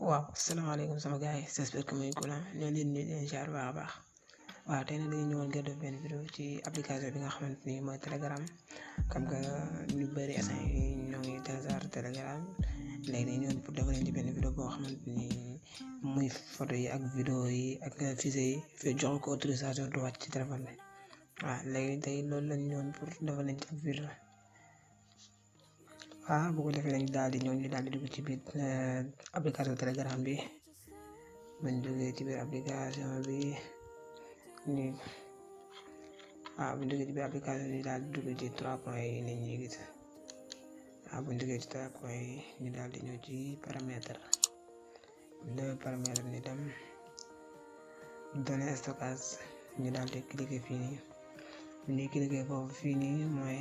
waaw asalaamaaleykum sama gars yi j'espère que muy cool ñoo leen di leen jaar baax a baax waaw tey nag dañu ñëwoon ngir def benn vidéo ci application bi nga xamante ni mooy Telegram comme que ñu bëri instant yi ñoo ngi télécharge Telegram léegi dañu ñëwoon pour defal leen ci benn vidéo boo xamante ni muy photo yi ak vidéo yi ak fichier yi fii jox ko autorisation du wàcc ci téléphone bi waaw léegi tey loolu lañ ñëwoon pour defal leen ci ab vidéo waaw bu ko defee dañu daal di ñëw ñu daal di dugg ci biir application Telegram bi bañ duggee ci biir application bi ñu buñ duggee ci biir application bi daal di dugg ci 3 points yi nit ñi gis buñ duggee ci 3 points yi ñu daal di ñëw ci paramètre ni dem données stockage ñu daal di cliquer fii nii bu ñuy cliquer foofu fii nii mooy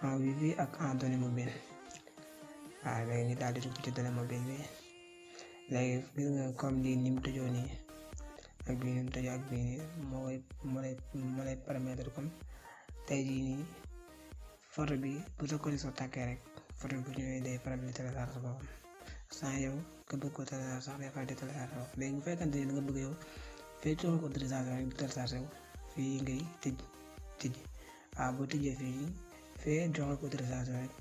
en wifi ak en données mobile waaw léegi ñu daal di dugg ci données mobile bi léegi gis nga comme lii ni mu tëjoo nii ak bii ni mu tëjoo ak bii nii moo lay permettre comme tey jii nii photo bi bu sa connexion tàkkee rek photo bi bu ñëwee day faral di télécharge boppam sans yow nga bëgg ko télécharge sax day faral di télécharge boppam léegi bu fekkante ni da nga bëgg yow fee joxul ko autorisation rek du télécharge wu fii ngay tëj waaw boo tëjee fii fee joxal ko autorisation rek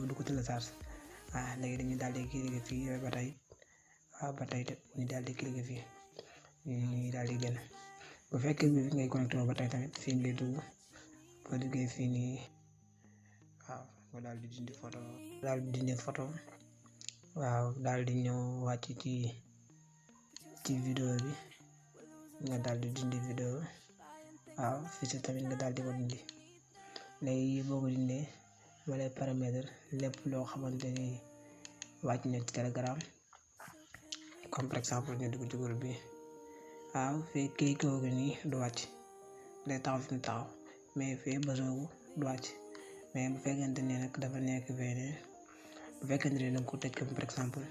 du ko télécharge waaw léegi dañuy daal di cliquer fii ba tey ñu daal di cliquer fii ñu daal di génn bu fekkee bi ngay connecté ba tey tamit fii ngay dugg boo duggee fii nii waaw nga daal di dindi photo waaw daal di ñëw wàcc ci vidéo bi nga daal di dindi vidéo waaw fii si tamit nga daal di ko dindi léegi boo ko dindee ma lay paramètre lépp loo xamante ni wàcc na ci Telegram comme par exemple ñu dugg ci groupe bi waaw fii cliqué ko nii du wàcc day taxaw fi mu taxaw mais fii basoogu du wàcc mais bu fekkente ni nag dafa nekk feneen bu fekkente ni danga ko tëj comme par exemple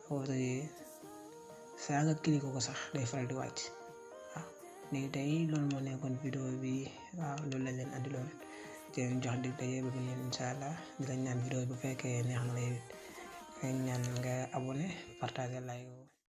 boo tëjee saa nga cliqué ko sax day faral di wàcc waaw léegi tey loolu moo nekkoon vidéo bi waaw loolu lañ leen andiloon te jox dig daje ba beneen incha allah di la ñaan vidéo bu fekkee neex na lay ñaan nga abonné partager like